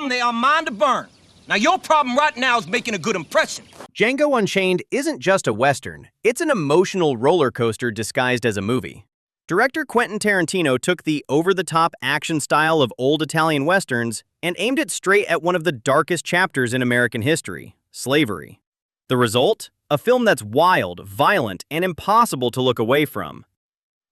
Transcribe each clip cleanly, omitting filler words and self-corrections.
them, they are mine to burn. Now, your problem right now is making a good impression. Django Unchained isn't just a Western, it's an emotional roller coaster disguised as a movie. Director Quentin Tarantino took the over-the-top action style of old Italian Westerns and aimed it straight at one of the darkest chapters in American history, slavery. The result? A film that's wild, violent, and impossible to look away from.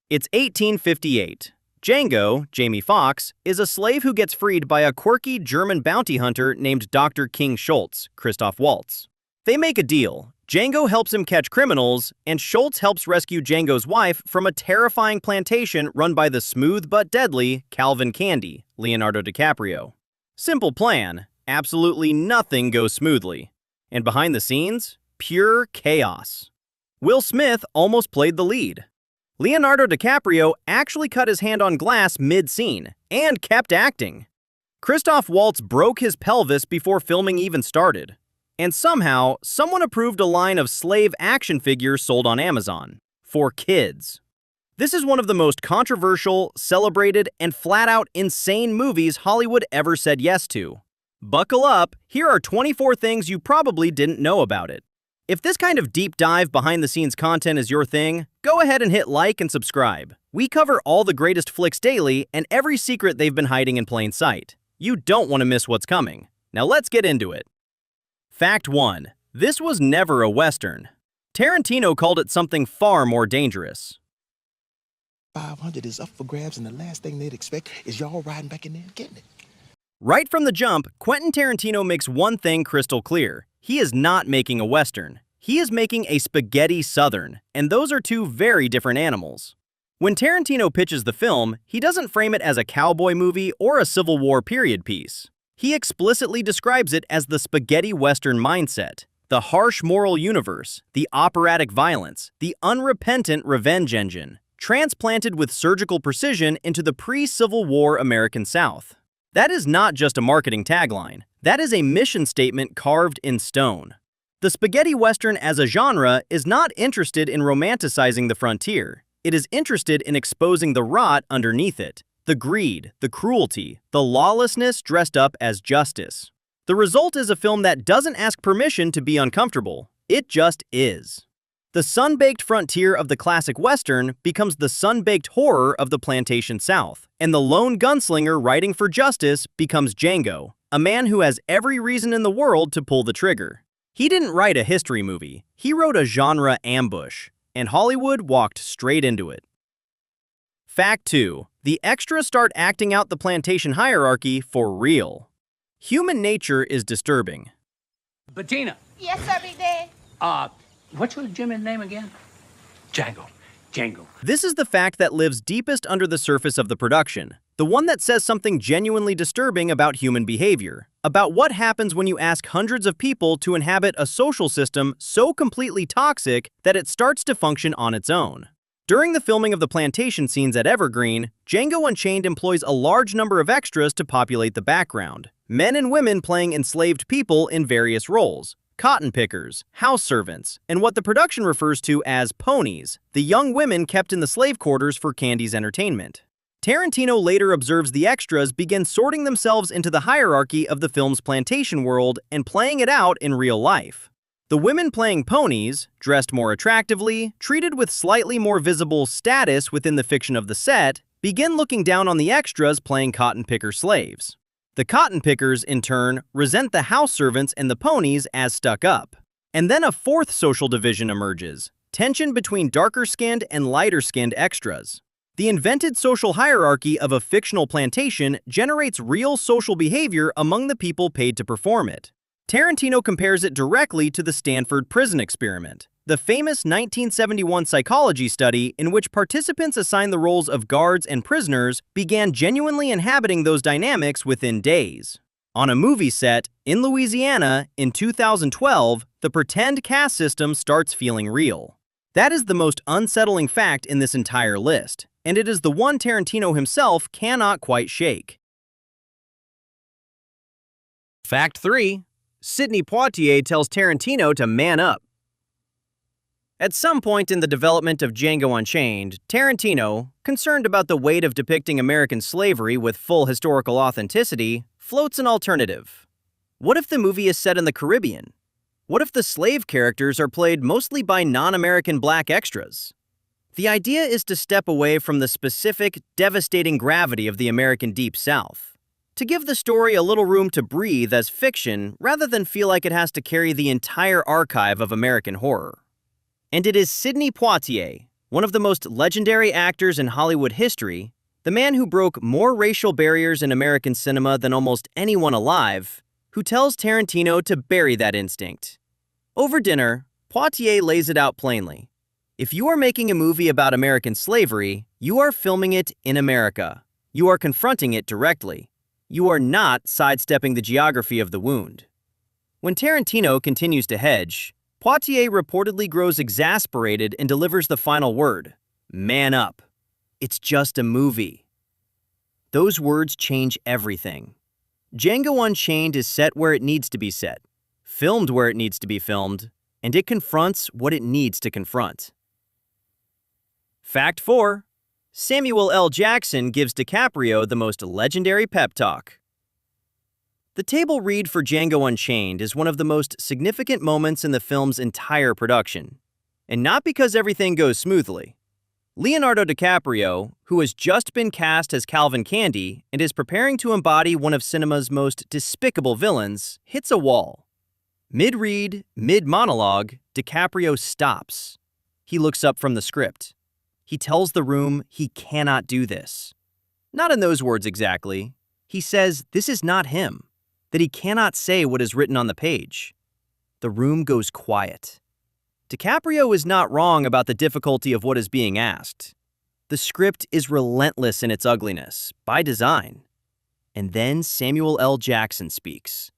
It's 1858. Django, Jamie Foxx, is a slave who gets freed by a quirky German bounty hunter named Dr. King Schultz, Christoph Waltz. They make a deal. Django helps him catch criminals, and Schultz helps rescue Django's wife from a terrifying plantation run by the smooth but deadly Calvin Candy, Leonardo DiCaprio. Simple plan, absolutely nothing goes smoothly. And behind the scenes, pure chaos. Will Smith almost played the lead. Leonardo DiCaprio actually cut his hand on glass mid-scene and kept acting. Christoph Waltz broke his pelvis before filming even started. And somehow, someone approved a line of slave action figures sold on Amazon. For kids. This is one of the most controversial, celebrated, and flat-out insane movies Hollywood ever said yes to. Buckle up, here are 24 things you probably didn't know about it. If this kind of deep dive behind-the-scenes content is your thing, go ahead and hit like and subscribe. We cover all the greatest flicks daily and every secret they've been hiding in plain sight. You don't want to miss what's coming. Now let's get into it. Fact 1. This was never a Western. Tarantino called it something far more dangerous. 500 is up for grabs, and the last thing they'd expect is y'all riding back in there and getting it. Right from the jump, Quentin Tarantino makes one thing crystal clear. He is not making a Western. He is making a spaghetti Southern, and those are two very different animals. When Tarantino pitches the film, he doesn't frame it as a cowboy movie or a Civil War period piece. He explicitly describes it as the spaghetti Western mindset, the harsh moral universe, the operatic violence, the unrepentant revenge engine, transplanted with surgical precision into the pre-Civil War American South. That is not just a marketing tagline. That is a mission statement carved in stone. The spaghetti Western as a genre is not interested in romanticizing the frontier. It is interested in exposing the rot underneath it. The greed, the cruelty, the lawlessness dressed up as justice. The result is a film that doesn't ask permission to be uncomfortable. It just is. The sun-baked frontier of the classic Western becomes the sun-baked horror of the plantation South, and the lone gunslinger riding for justice becomes Django, a man who has every reason in the world to pull the trigger. He didn't write a history movie. He wrote a genre ambush, and Hollywood walked straight into it. Fact 2. The extras start acting out the plantation hierarchy for real. Human nature is disturbing. Bettina. Yes, sir, Big Dad. What's your Jimmy's name again? Django. This is the fact that lives deepest under the surface of the production. The one that says something genuinely disturbing about human behavior. About what happens when you ask hundreds of people to inhabit a social system so completely toxic that it starts to function on its own. During the filming of the plantation scenes at Evergreen, Django Unchained employs a large number of extras to populate the background. Men and women playing enslaved people in various roles. Cotton pickers, house servants, and what the production refers to as ponies, the young women kept in the slave quarters for Candy's entertainment. Tarantino later observes the extras begin sorting themselves into the hierarchy of the film's plantation world and playing it out in real life. The women playing ponies, dressed more attractively, treated with slightly more visible status within the fiction of the set, begin looking down on the extras playing cotton picker slaves. The cotton pickers, in turn, resent the house servants and the ponies as stuck up. And then a fourth social division emerges, tension between darker-skinned and lighter-skinned extras. The invented social hierarchy of a fictional plantation generates real social behavior among the people paid to perform it. Tarantino compares it directly to the Stanford Prison Experiment, the famous 1971 psychology study in which participants assigned the roles of guards and prisoners began genuinely inhabiting those dynamics within days. On a movie set in Louisiana in 2012, the pretend caste system starts feeling real. That is the most unsettling fact in this entire list, and it is the one Tarantino himself cannot quite shake. Fact 3. Sidney Poitier tells Tarantino to man up. At some point in the development of Django Unchained, Tarantino, concerned about the weight of depicting American slavery with full historical authenticity, floats an alternative. What if the movie is set in the Caribbean? What if the slave characters are played mostly by non-American black extras? The idea is to step away from the specific, devastating gravity of the American Deep South, to give the story a little room to breathe as fiction rather than feel like it has to carry the entire archive of American horror. And it is Sidney Poitier, one of the most legendary actors in Hollywood history, the man who broke more racial barriers in American cinema than almost anyone alive, who tells Tarantino to bury that instinct. Over dinner, Poitier lays it out plainly. If you are making a movie about American slavery, you are filming it in America. You are confronting it directly. You are not sidestepping the geography of the wound. When Tarantino continues to hedge, Poitier reportedly grows exasperated and delivers the final word, "Man up. It's just a movie." Those words change everything. Django Unchained is set where it needs to be set, filmed where it needs to be filmed, and it confronts what it needs to confront. Fact 4. Samuel L. Jackson gives DiCaprio the most legendary pep talk. The table read for Django Unchained is one of the most significant moments in the film's entire production, and not because everything goes smoothly. Leonardo DiCaprio, who has just been cast as Calvin Candy and is preparing to embody one of cinema's most despicable villains, hits a wall. Mid-read, mid-monologue, DiCaprio stops. He looks up from the script. He tells the room he cannot do this. Not in those words exactly. He says this is not him, that he cannot say what is written on the page. The room goes quiet. DiCaprio is not wrong about the difficulty of what is being asked. The script is relentless in its ugliness, by design. And then Samuel L. Jackson speaks.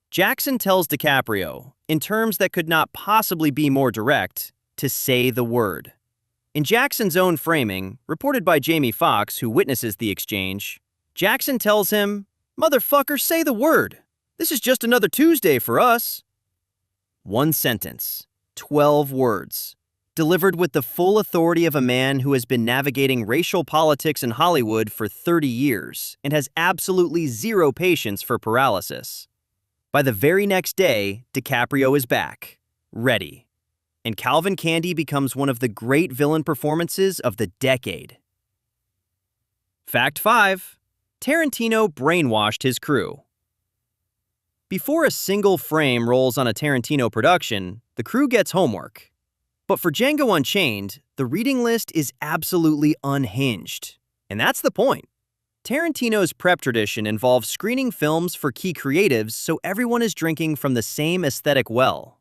Jackson tells DiCaprio, in terms that could not possibly be more direct, to say the word. In Jackson's own framing, reported by Jamie Foxx, who witnesses the exchange, Jackson tells him, "Motherfucker, say the word. This is just another Tuesday for us." One sentence, 12 words, delivered with the full authority of a man who has been navigating racial politics in Hollywood for 30 years and has absolutely zero patience for paralysis. By the very next day, DiCaprio is back, ready. And Calvin Candy becomes one of the great villain performances of the decade. Fact 5. Tarantino brainwashed his crew. Before a single frame rolls on a Tarantino production, the crew gets homework. But for Django Unchained, the reading list is absolutely unhinged. And that's the point. Tarantino's prep tradition involves screening films for key creatives so everyone is drinking from the same aesthetic well.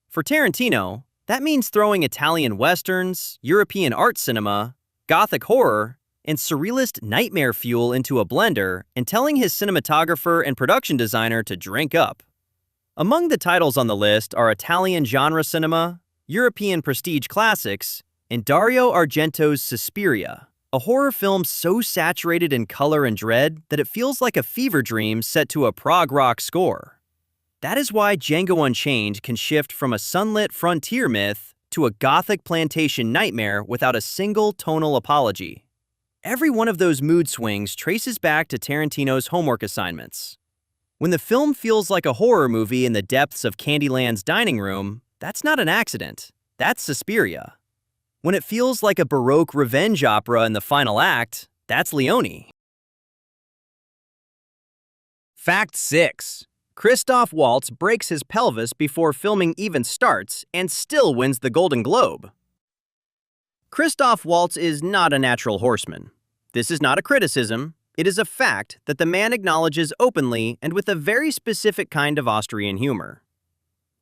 For Tarantino, that means throwing Italian westerns, European art cinema, gothic horror, and surrealist nightmare fuel into a blender and telling his cinematographer and production designer to drink up. Among the titles on the list are Italian genre cinema, European prestige classics, and Dario Argento's Suspiria, a horror film so saturated in color and dread that it feels like a fever dream set to a prog rock score. That is why Django Unchained can shift from a sunlit frontier myth to a gothic plantation nightmare without a single tonal apology. Every one of those mood swings traces back to Tarantino's homework assignments. When the film feels like a horror movie in the depths of Candyland's dining room, that's not an accident. That's Suspiria. When it feels like a Baroque revenge opera in the final act, that's Leone. Fact 6. Christoph Waltz breaks his pelvis before filming even starts and still wins the Golden Globe. Christoph Waltz is not a natural horseman. This is not a criticism. It is a fact that the man acknowledges openly and with a very specific kind of Austrian humor.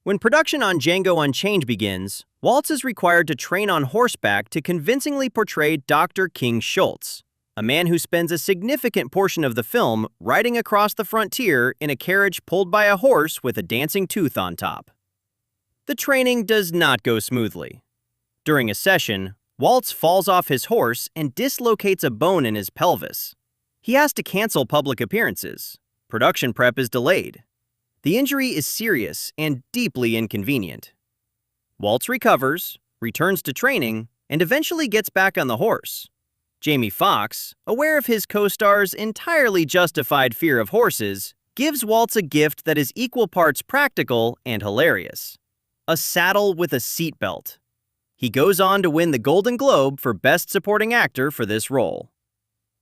When production on Django Unchained begins, Waltz is required to train on horseback to convincingly portray Dr. King Schultz, a man who spends a significant portion of the film riding across the frontier in a carriage pulled by a horse with a dancing tooth on top. The training does not go smoothly. During a session, Waltz falls off his horse and dislocates a bone in his pelvis. He has to cancel public appearances. Production prep is delayed. The injury is serious and deeply inconvenient. Waltz recovers, returns to training, and eventually gets back on the horse. Jamie Foxx, aware of his co-star's entirely justified fear of horses, gives Waltz a gift that is equal parts practical and hilarious: a saddle with a seatbelt. He goes on to win the Golden Globe for Best Supporting Actor for this role.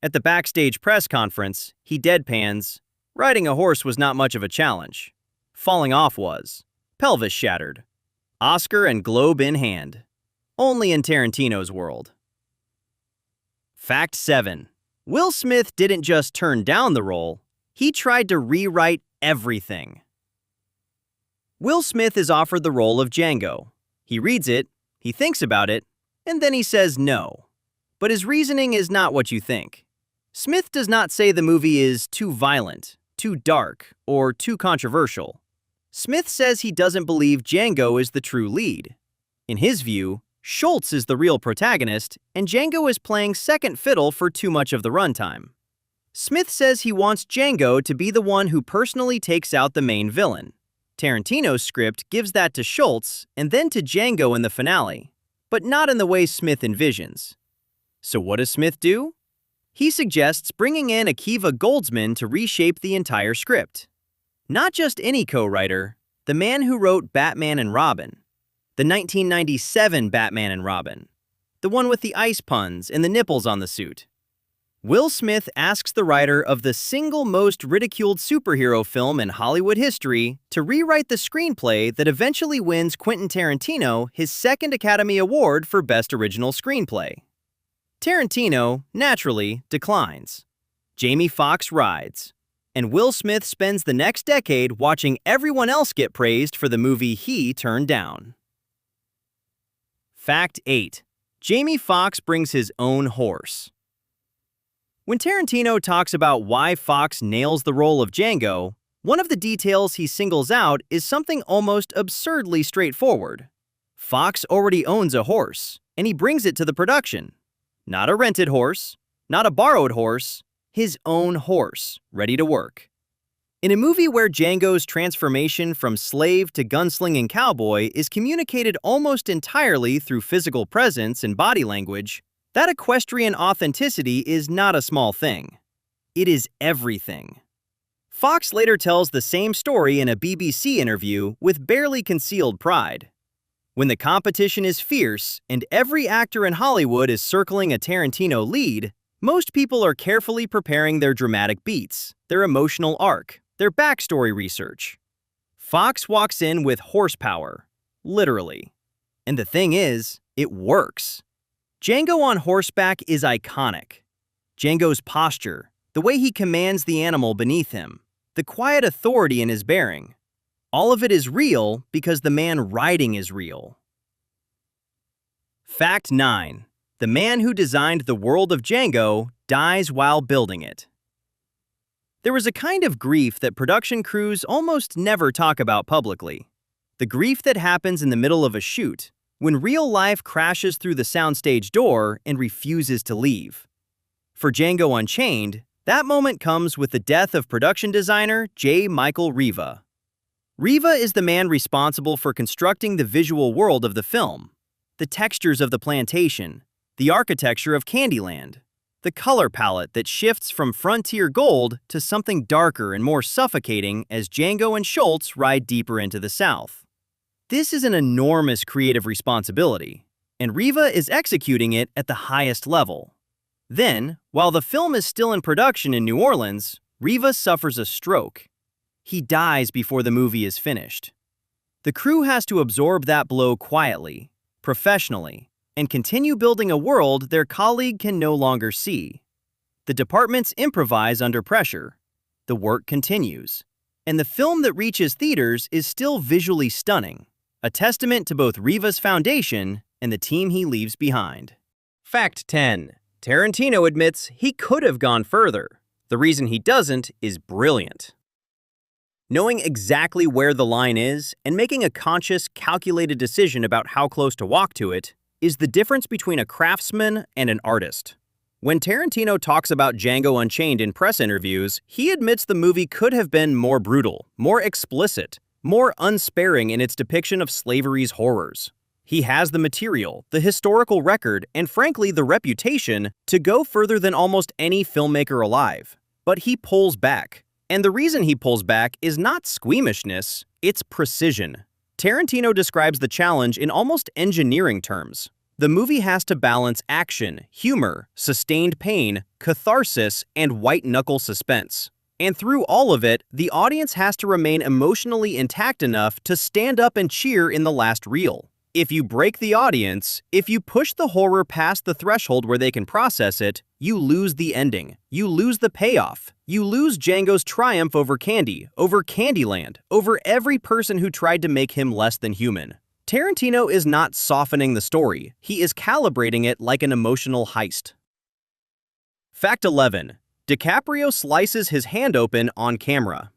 At the backstage press conference, he deadpans, "Riding a horse was not much of a challenge. Falling off was. Pelvis shattered. Oscar and Globe in hand. Only in Tarantino's world." Fact 7. Will Smith didn't just turn down the role, he tried to rewrite everything. Will Smith is offered the role of Django. He reads it, he thinks about it, and then he says no. But his reasoning is not what you think. Smith does not say the movie is too violent, too dark, or too controversial. Smith says he doesn't believe Django is the true lead. In his view, Schultz is the real protagonist, and Django is playing second fiddle for too much of the runtime. Smith says he wants Django to be the one who personally takes out the main villain. Tarantino's script gives that to Schultz and then to Django in the finale, but not in the way Smith envisions. So what does Smith do? He suggests bringing in Akiva Goldsman to reshape the entire script. Not just any co-writer, the man who wrote Batman and Robin, the 1997 Batman and Robin, the one with the ice puns and the nipples on the suit. Will Smith asks the writer of the single most ridiculed superhero film in Hollywood history to rewrite the screenplay that eventually wins Quentin Tarantino his second Academy Award for Best Original Screenplay. Tarantino, naturally, declines. Jamie Foxx rides. And Will Smith spends the next decade watching everyone else get praised for the movie he turned down. Fact 8. Jamie Foxx brings his own horse. When Tarantino talks about why Foxx nails the role of Django, one of the details he singles out is something almost absurdly straightforward. Foxx already owns a horse, and he brings it to the production. Not a rented horse, not a borrowed horse, his own horse, ready to work. In a movie where Django's transformation from slave to gunslinging cowboy is communicated almost entirely through physical presence and body language, that equestrian authenticity is not a small thing. It is everything. Foxx later tells the same story in a BBC interview with barely concealed pride. When the competition is fierce and every actor in Hollywood is circling a Tarantino lead, most people are carefully preparing their dramatic beats, their emotional arc, their backstory research. Foxx walks in with horsepower, literally. And the thing is, it works. Django on horseback is iconic. Django's posture, the way he commands the animal beneath him, the quiet authority in his bearing. All of it is real because the man riding is real. Fact 9. The man who designed the world of Django dies while building it. There is a kind of grief that production crews almost never talk about publicly. The grief that happens in the middle of a shoot, when real life crashes through the soundstage door and refuses to leave. For Django Unchained, that moment comes with the death of production designer J. Michael Riva. Riva is the man responsible for constructing the visual world of the film, the textures of the plantation, the architecture of Candyland, the color palette that shifts from frontier gold to something darker and more suffocating as Django and Schultz ride deeper into the South. This is an enormous creative responsibility, and Riva is executing it at the highest level. Then, while the film is still in production in New Orleans, Riva suffers a stroke. He dies before the movie is finished. The crew has to absorb that blow quietly, professionally, and continue building a world their colleague can no longer see. The departments improvise under pressure. The work continues. And the film that reaches theaters is still visually stunning, a testament to both Riva's foundation and the team he leaves behind. Fact 10. Tarantino admits he could have gone further. The reason he doesn't is brilliant. Knowing exactly where the line is and making a conscious, calculated decision about how close to walk to it is the difference between a craftsman and an artist. When Tarantino talks about Django Unchained in press interviews, he admits the movie could have been more brutal, more explicit, more unsparing in its depiction of slavery's horrors. He has the material, the historical record, and frankly the reputation to go further than almost any filmmaker alive. But he pulls back. And the reason he pulls back is not squeamishness, it's precision. Tarantino describes the challenge in almost engineering terms. The movie has to balance action, humor, sustained pain, catharsis, and white-knuckle suspense. And through all of it, the audience has to remain emotionally intact enough to stand up and cheer in the last reel. If you break the audience, if you push the horror past the threshold where they can process it, you lose the ending. You lose the payoff. You lose Django's triumph over Candy, over Candyland, over every person who tried to make him less than human. Tarantino is not softening the story. He is calibrating it like an emotional heist. Fact 11. DiCaprio slices his hand open on camera.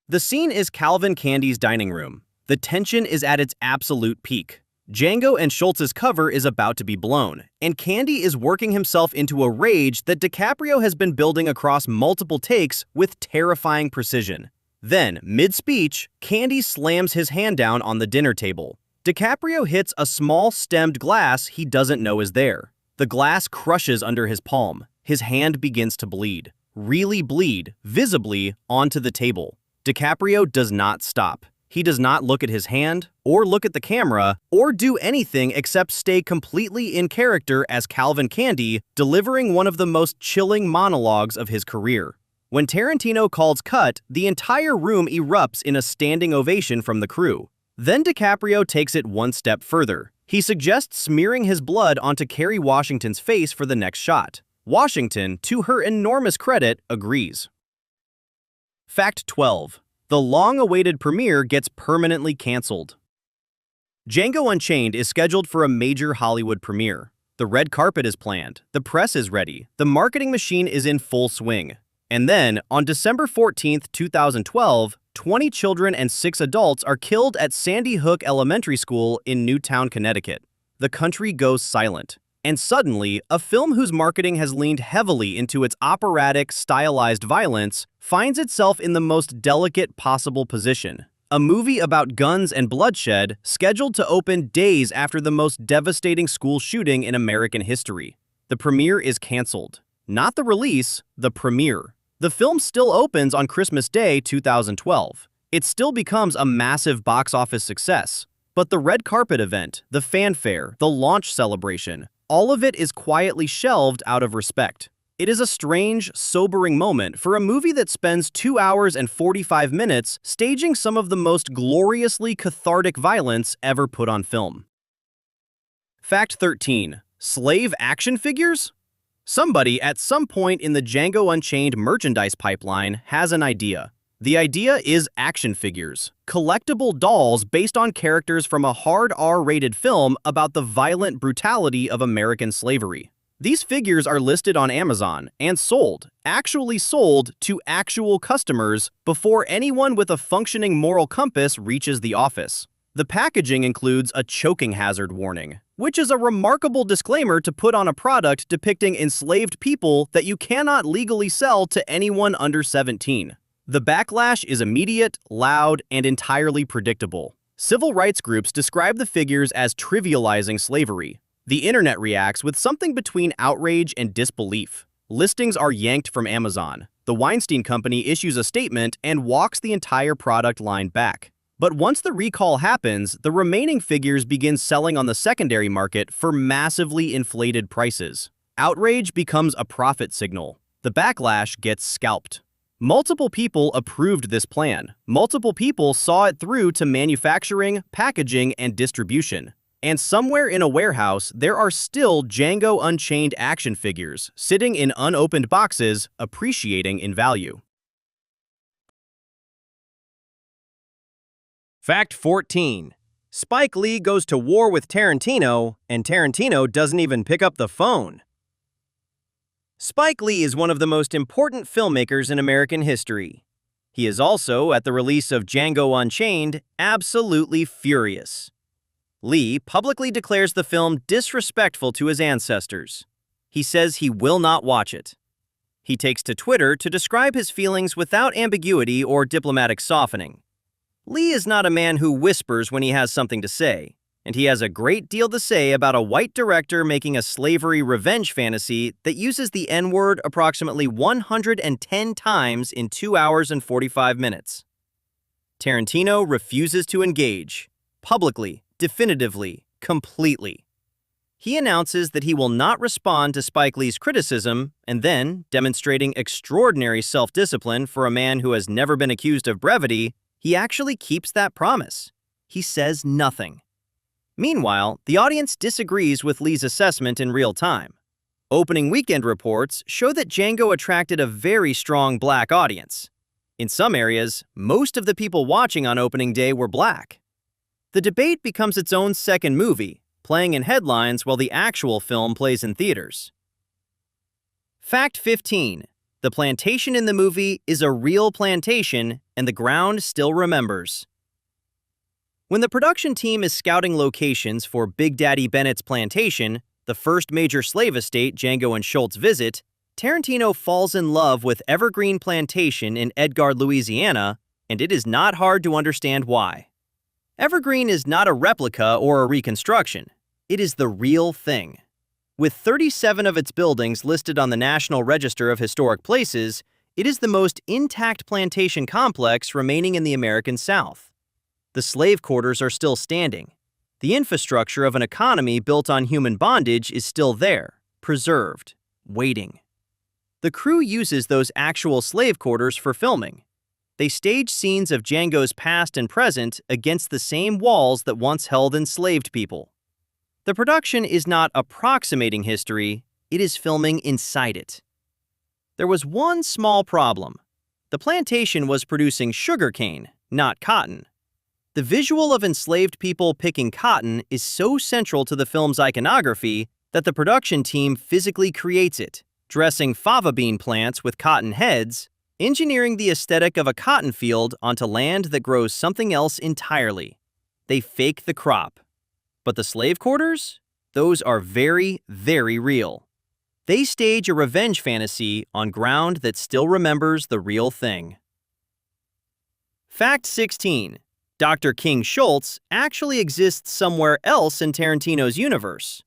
The scene is Calvin Candy's dining room. The tension is at its absolute peak. Django and Schultz's cover is about to be blown, and Candy is working himself into a rage that DiCaprio has been building across multiple takes with terrifying precision. Then, mid-speech, Candy slams his hand down on the dinner table. DiCaprio hits a small stemmed glass he doesn't know is there. The glass crushes under his palm. His hand begins to bleed. Really bleed, visibly, onto the table. DiCaprio does not stop. He does not look at his hand, or look at the camera, or do anything except stay completely in character as Calvin Candy, delivering one of the most chilling monologues of his career. When Tarantino calls cut, the entire room erupts in a standing ovation from the crew. Then DiCaprio takes it one step further. He suggests smearing his blood onto Kerry Washington's face for the next shot. Washington, to her enormous credit, agrees. Fact 12. The long-awaited premiere gets permanently canceled. Django Unchained is scheduled for a major Hollywood premiere. The red carpet is planned, the press is ready, the marketing machine is in full swing. And then, on December 14, 2012, 20 children and 6 adults are killed at Sandy Hook Elementary School in Newtown, Connecticut. The country goes silent. And suddenly, a film whose marketing has leaned heavily into its operatic, stylized violence finds itself in the most delicate possible position. A movie about guns and bloodshed scheduled to open days after the most devastating school shooting in American history. The premiere is canceled. Not the release, the premiere. The film still opens on Christmas Day 2012. It still becomes a massive box office success. But the red carpet event, the fanfare, the launch celebration, all of it is quietly shelved out of respect. It is a strange, sobering moment for a movie that spends 2 hours and 45 minutes staging some of the most gloriously cathartic violence ever put on film. Fact 13. Slave action figures? Somebody at some point in the Django Unchained merchandise pipeline has an idea. The idea is action figures, collectible dolls based on characters from a hard R-rated film about the violent brutality of American slavery. These figures are listed on Amazon and sold, actually sold to actual customers before anyone with a functioning moral compass reaches the office. The packaging includes a choking hazard warning, which is a remarkable disclaimer to put on a product depicting enslaved people that you cannot legally sell to anyone under 17. The backlash is immediate, loud, and entirely predictable. Civil rights groups describe the figures as trivializing slavery. The internet reacts with something between outrage and disbelief. Listings are yanked from Amazon. The Weinstein Company issues a statement and walks the entire product line back. But once the recall happens, the remaining figures begin selling on the secondary market for massively inflated prices. Outrage becomes a profit signal. The backlash gets scalped. Multiple people approved this plan. Multiple people saw it through to manufacturing, packaging, and distribution. And somewhere in a warehouse, there are still Django Unchained action figures sitting in unopened boxes, appreciating in value. Fact 14. Spike Lee goes to war with Tarantino, and Tarantino doesn't even pick up the phone. Spike Lee is one of the most important filmmakers in American history. He is also, at the release of Django Unchained, absolutely furious. Lee publicly declares the film disrespectful to his ancestors. He says he will not watch it. He takes to Twitter to describe his feelings without ambiguity or diplomatic softening. Lee is not a man who whispers when he has something to say. and he has a great deal to say about a white director making a slavery revenge fantasy that uses the N-word approximately 110 times in 2 hours and 45 minutes. Tarantino refuses to engage, publicly, definitively, completely. He announces that he will not respond to Spike Lee's criticism, and then, demonstrating extraordinary self-discipline for a man who has never been accused of brevity, he actually keeps that promise. He says nothing. Meanwhile, the audience disagrees with Lee's assessment in real time. Opening weekend reports show that Django attracted a very strong black audience. In some areas, most of the people watching on opening day were black. The debate becomes its own second movie, playing in headlines while the actual film plays in theaters. Fact 15. The plantation in the movie is a real plantation, and the ground still remembers. When the production team is scouting locations for Big Daddy Bennett's plantation, the first major slave estate Django and Schultz visit, Tarantino falls in love with Evergreen Plantation in Edgard, Louisiana, and it is not hard to understand why. Evergreen is not a replica or a reconstruction. It is the real thing. With 37 of its buildings listed on the National Register of Historic Places, it is the most intact plantation complex remaining in the American South. The slave quarters are still standing. The infrastructure of an economy built on human bondage is still there, preserved, waiting. The crew uses those actual slave quarters for filming. They stage scenes of Django's past and present against the same walls that once held enslaved people. The production is not approximating history, it is filming inside it. There was one small problem. The plantation was producing sugarcane, not cotton. The visual of enslaved people picking cotton is so central to the film's iconography that the production team physically creates it, dressing fava bean plants with cotton heads, engineering the aesthetic of a cotton field onto land that grows something else entirely. They fake the crop. But the slave quarters? Those are very, very real. They stage a revenge fantasy on ground that still remembers the real thing. Fact 16. Dr. King Schultz actually exists somewhere else in Tarantino's universe.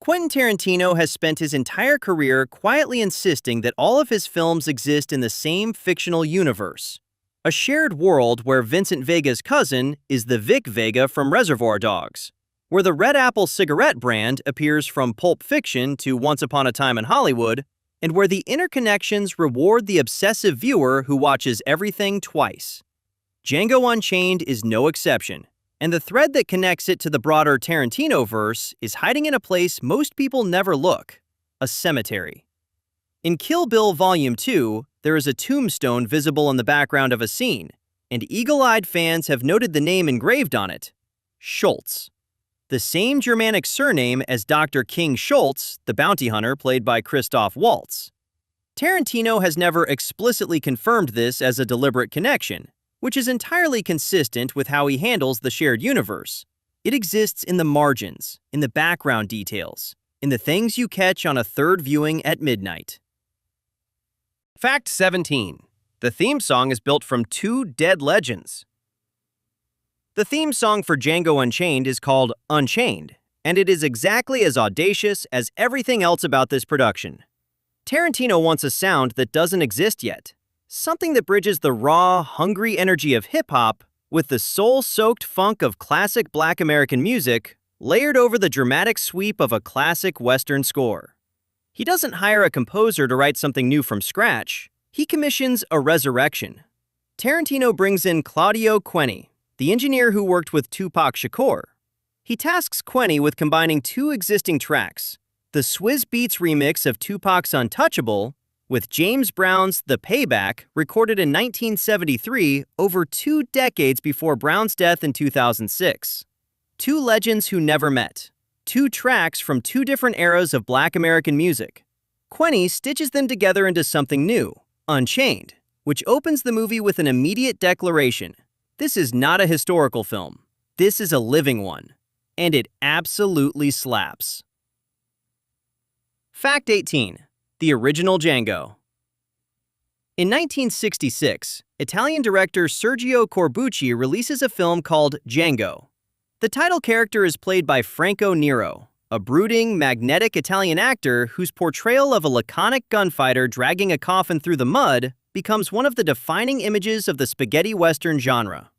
Quentin Tarantino has spent his entire career quietly insisting that all of his films exist in the same fictional universe, a shared world where Vincent Vega's cousin is the Vic Vega from Reservoir Dogs, where the Red Apple cigarette brand appears from Pulp Fiction to Once Upon a Time in Hollywood, and where the interconnections reward the obsessive viewer who watches everything twice. Django Unchained is no exception, and the thread that connects it to the broader Tarantino-verse is hiding in a place most people never look: a cemetery. In Kill Bill Volume 2, there is a tombstone visible in the background of a scene, and eagle-eyed fans have noted the name engraved on it: Schultz. The same Germanic surname as Dr. King Schultz, the bounty hunter played by Christoph Waltz. Tarantino has never explicitly confirmed this as a deliberate connection, which is entirely consistent with how he handles the shared universe. It exists in the margins, in the background details, in the things you catch on a third viewing at midnight. Fact 17. The theme song is built from two dead legends. The theme song for Django Unchained is called Unchained, and it is exactly as audacious as everything else about this production. Tarantino wants a sound that doesn't exist yet. Something that bridges the raw, hungry energy of hip-hop with the soul-soaked funk of classic Black American music, layered over the dramatic sweep of a classic Western score. He doesn't hire a composer to write something new from scratch. He commissions a resurrection. Tarantino brings in Claudio Queni, the engineer who worked with Tupac Shakur. He tasks Queni with combining two existing tracks, the Swizz Beatz remix of Tupac's Untouchable with James Brown's The Payback, recorded in 1973, over 2 decades before Brown's death in 2006. Two legends who never met. Two tracks from two different eras of Black American music. Queni stitches them together into something new, Unchained, which opens the movie with an immediate declaration: this is not a historical film. This is a living one. And it absolutely slaps. Fact 18. The original Django. In 1966, Italian director Sergio Corbucci releases a film called Django. The title character is played by Franco Nero, a brooding, magnetic Italian actor whose portrayal of a laconic gunfighter dragging a coffin through the mud becomes one of the defining images of the spaghetti western genre.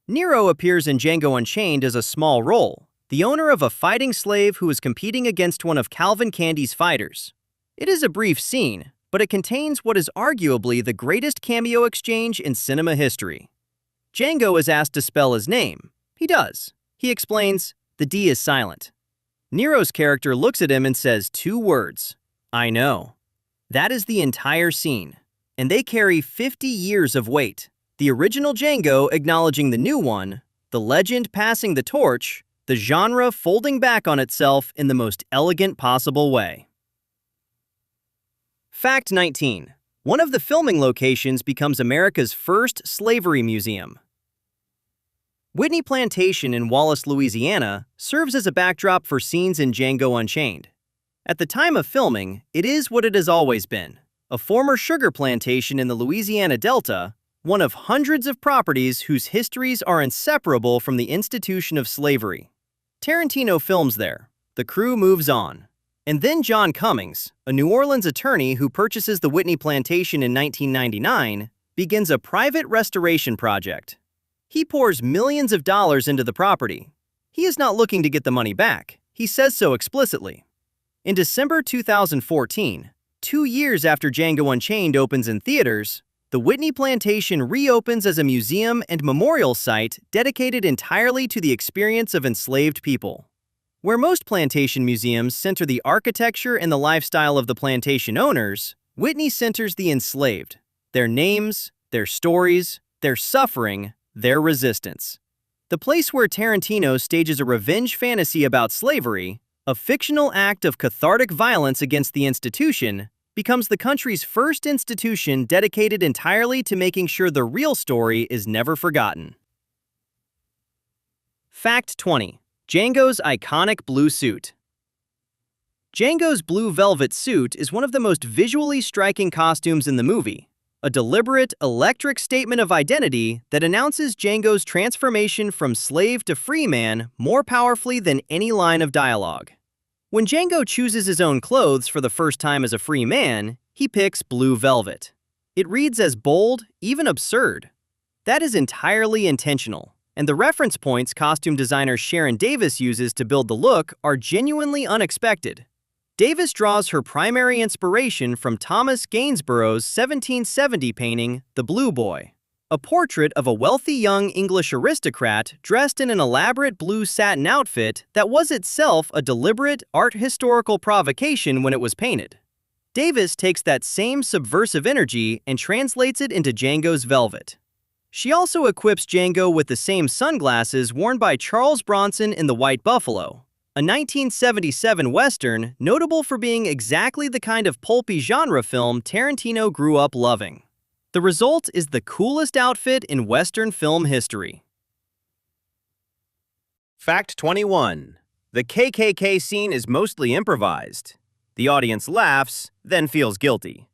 Nero appears in Django Unchained as a small role, the owner of a fighting slave who is competing against one of Calvin Candy's fighters. It is a brief scene, but it contains what is arguably the greatest cameo exchange in cinema history. Django is asked to spell his name. He does. He explains, "The D is silent." Nero's character looks at him and says 2 words, "I know." That is the entire scene, and they carry 50 years of weight. The original Django acknowledging the new one, the legend passing the torch, the genre folding back on itself in the most elegant possible way. Fact 19. One of the filming locations becomes America's first slavery museum. Whitney Plantation in Wallace, Louisiana, serves as a backdrop for scenes in Django Unchained. At the time of filming, it is what it has always been, a former sugar plantation in the Louisiana Delta, one of hundreds of properties whose histories are inseparable from the institution of slavery. Tarantino films there. The crew moves on. And then John Cummings, a New Orleans attorney who purchases the Whitney Plantation in 1999, begins a private restoration project. He pours millions of dollars into the property. He is not looking to get the money back. He says so explicitly. In December 2014, 2 years after Django Unchained opens in theaters, the Whitney Plantation reopens as a museum and memorial site dedicated entirely to the experience of enslaved people. Where most plantation museums center the architecture and the lifestyle of the plantation owners, Whitney centers the enslaved, their names, their stories, their suffering, their resistance. The place where Tarantino stages a revenge fantasy about slavery, a fictional act of cathartic violence against the institution, becomes the country's first institution dedicated entirely to making sure the real story is never forgotten. Fact 20. Django's iconic blue suit. Django's blue velvet suit is one of the most visually striking costumes in the movie, a deliberate, electric statement of identity that announces Django's transformation from slave to free man more powerfully than any line of dialogue. When Django chooses his own clothes for the first time as a free man, he picks blue velvet. It reads as bold, even absurd. That is entirely intentional, and the reference points costume designer Sharon Davis uses to build the look are genuinely unexpected. Davis draws her primary inspiration from Thomas Gainsborough's 1770 painting, The Blue Boy, a portrait of a wealthy young English aristocrat dressed in an elaborate blue satin outfit that was itself a deliberate art historical provocation when it was painted. Davis takes that same subversive energy and translates it into Django's velvet. She also equips Django with the same sunglasses worn by Charles Bronson in The White Buffalo, a 1977 Western notable for being exactly the kind of pulpy genre film Tarantino grew up loving. The result is the coolest outfit in Western film history. Fact 21. The KKK scene is mostly improvised. The audience laughs, then feels guilty.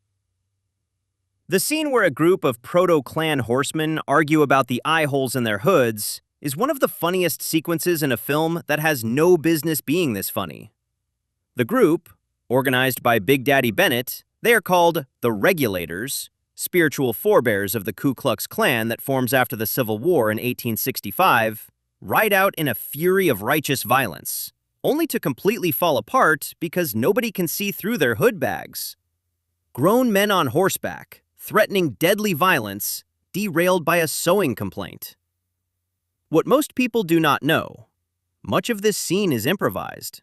The scene where a group of proto-Klan horsemen argue about the eye holes in their hoods is one of the funniest sequences in a film that has no business being this funny. The group, organized by Big Daddy Bennett, they are called the Regulators, spiritual forebears of the Ku Klux Klan that forms after the Civil War in 1865, ride out in a fury of righteous violence, only to completely fall apart because nobody can see through their hood bags. Grown men on horseback, threatening deadly violence, derailed by a sewing complaint. What most people do not know, much of this scene is improvised.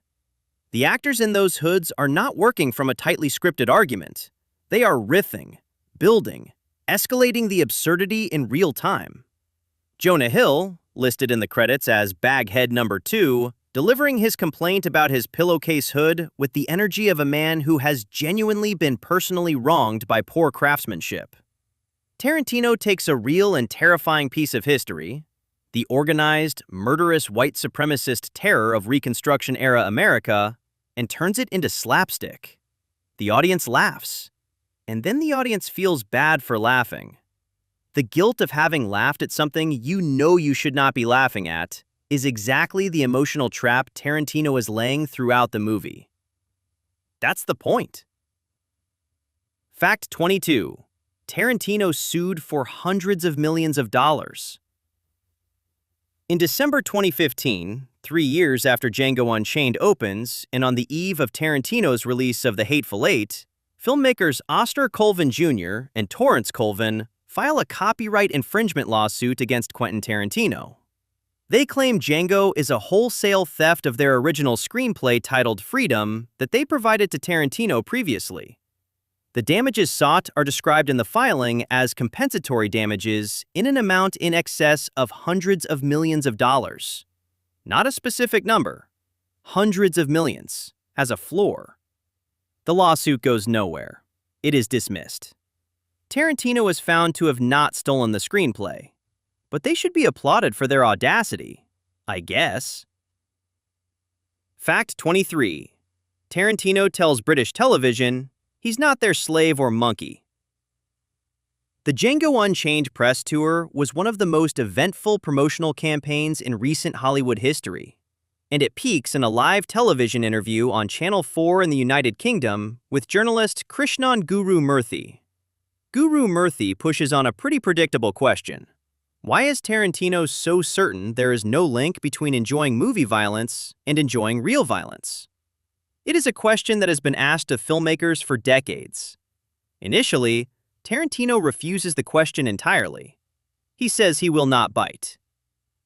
The actors in those hoods are not working from a tightly scripted argument. They are riffing, building, escalating the absurdity in real time. Jonah Hill, listed in the credits as Baghead Number 2, delivering his complaint about his pillowcase hood with the energy of a man who has genuinely been personally wronged by poor craftsmanship. Tarantino takes a real and terrifying piece of history, the organized, murderous white supremacist terror of Reconstruction-era America, and turns it into slapstick. The audience laughs, and then the audience feels bad for laughing. The guilt of having laughed at something you know you should not be laughing at is exactly the emotional trap Tarantino is laying throughout the movie. That's the point. Fact 22. Tarantino sued for hundreds of millions of dollars. In December 2015, 3 years after Django Unchained opens, and on the eve of Tarantino's release of The Hateful Eight, filmmakers Oster Colvin Jr. and Torrance Colvin file a copyright infringement lawsuit against Quentin Tarantino. They claim Django is a wholesale theft of their original screenplay titled Freedom that they provided to Tarantino previously. The damages sought are described in the filing as compensatory damages in an amount in excess of hundreds of millions of dollars. Not a specific number. Hundreds of millions, as a floor. The lawsuit goes nowhere. It is dismissed. Tarantino is found to have not stolen the screenplay, but they should be applauded for their audacity, I guess. Fact 23. Tarantino tells British television he's not their slave or monkey. The Django Unchained press tour was one of the most eventful promotional campaigns in recent Hollywood history, and it peaks in a live television interview on Channel 4 in the United Kingdom with journalist Krishnan Guru Murthy. Guru Murthy pushes on a pretty predictable question. Why is Tarantino so certain there is no link between enjoying movie violence and enjoying real violence? It is a question that has been asked of filmmakers for decades. Initially, Tarantino refuses the question entirely. He says he will not bite.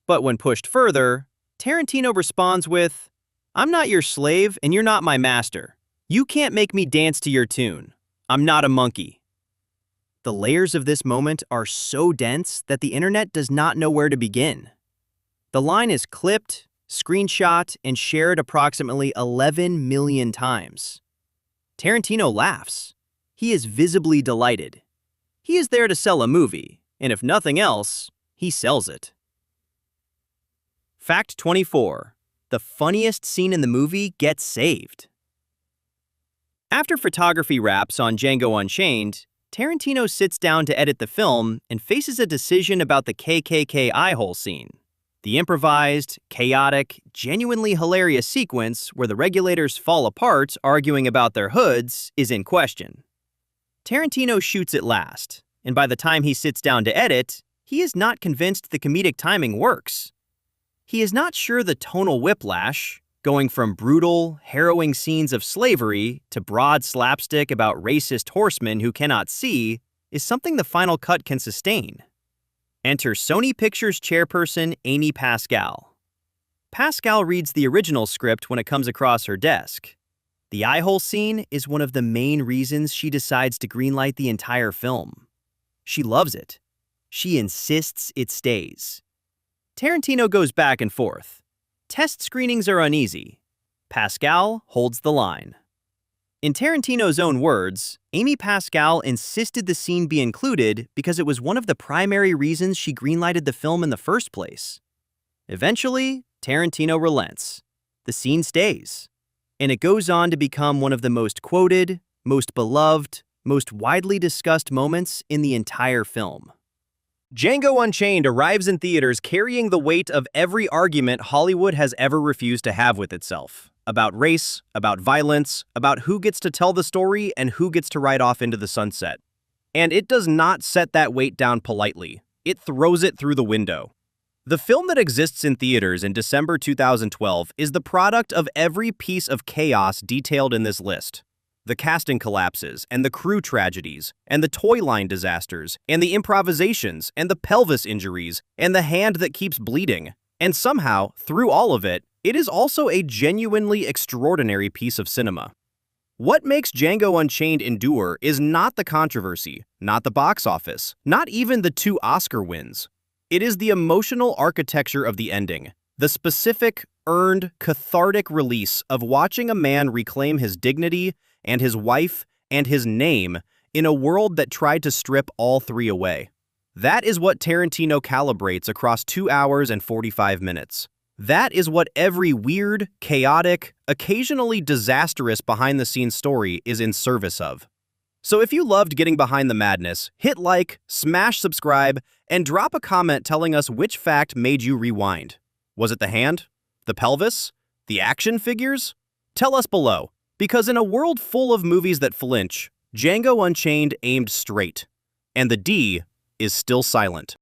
But when pushed further, Tarantino responds with, "I'm not your slave and you're not my master. You can't make me dance to your tune. I'm not a monkey." The layers of this moment are so dense that the internet does not know where to begin. The line is clipped, screenshot, and shared approximately 11 million times. Tarantino laughs. He is visibly delighted. He is there to sell a movie, and if nothing else, he sells it. Fact 24. The funniest scene in the movie gets saved. After photography wraps on Django Unchained, Tarantino sits down to edit the film and faces a decision about the KKK eye-hole scene. The improvised, chaotic, genuinely hilarious sequence where the regulators fall apart arguing about their hoods is in question. Tarantino shoots it last, and by the time he sits down to edit, he is not convinced the comedic timing works. He is not sure the tonal whiplash, going from brutal, harrowing scenes of slavery to broad slapstick about racist horsemen who cannot see, is something the final cut can sustain. Enter Sony Pictures chairperson Amy Pascal. Pascal reads the original script when it comes across her desk. The eye-hole scene is one of the main reasons she decides to greenlight the entire film. She loves it. She insists it stays. Tarantino goes back and forth. Test screenings are uneasy. Pascal holds the line. In Tarantino's own words, Amy Pascal insisted the scene be included because it was one of the primary reasons she greenlighted the film in the first place. Eventually, Tarantino relents. The scene stays. And it goes on to become one of the most quoted, most beloved, most widely discussed moments in the entire film. Django Unchained arrives in theaters carrying the weight of every argument Hollywood has ever refused to have with itself. About race, about violence, about who gets to tell the story and who gets to ride off into the sunset. And it does not set that weight down politely. It throws it through the window. The film that exists in theaters in December 2012 is the product of every piece of chaos detailed in this list. The casting collapses, and the crew tragedies, and the toy line disasters, and the improvisations, and the pelvis injuries, and the hand that keeps bleeding. And somehow, through all of it, it is also a genuinely extraordinary piece of cinema. What makes Django Unchained endure is not the controversy, not the box office, not even the 2 Oscar wins. It is the emotional architecture of the ending, the specific, earned, cathartic release of watching a man reclaim his dignity and his wife and his name in a world that tried to strip all 3 away. That is what Tarantino calibrates across 2 hours and 45 minutes. That is what every weird, chaotic, occasionally disastrous behind-the-scenes story is in service of. So if you loved getting behind the madness, hit like, smash subscribe, and drop a comment telling us which fact made you rewind. Was it the hand? The pelvis? The action figures? Tell us below, because in a world full of movies that flinch, Django Unchained aimed straight, and the D is still silent.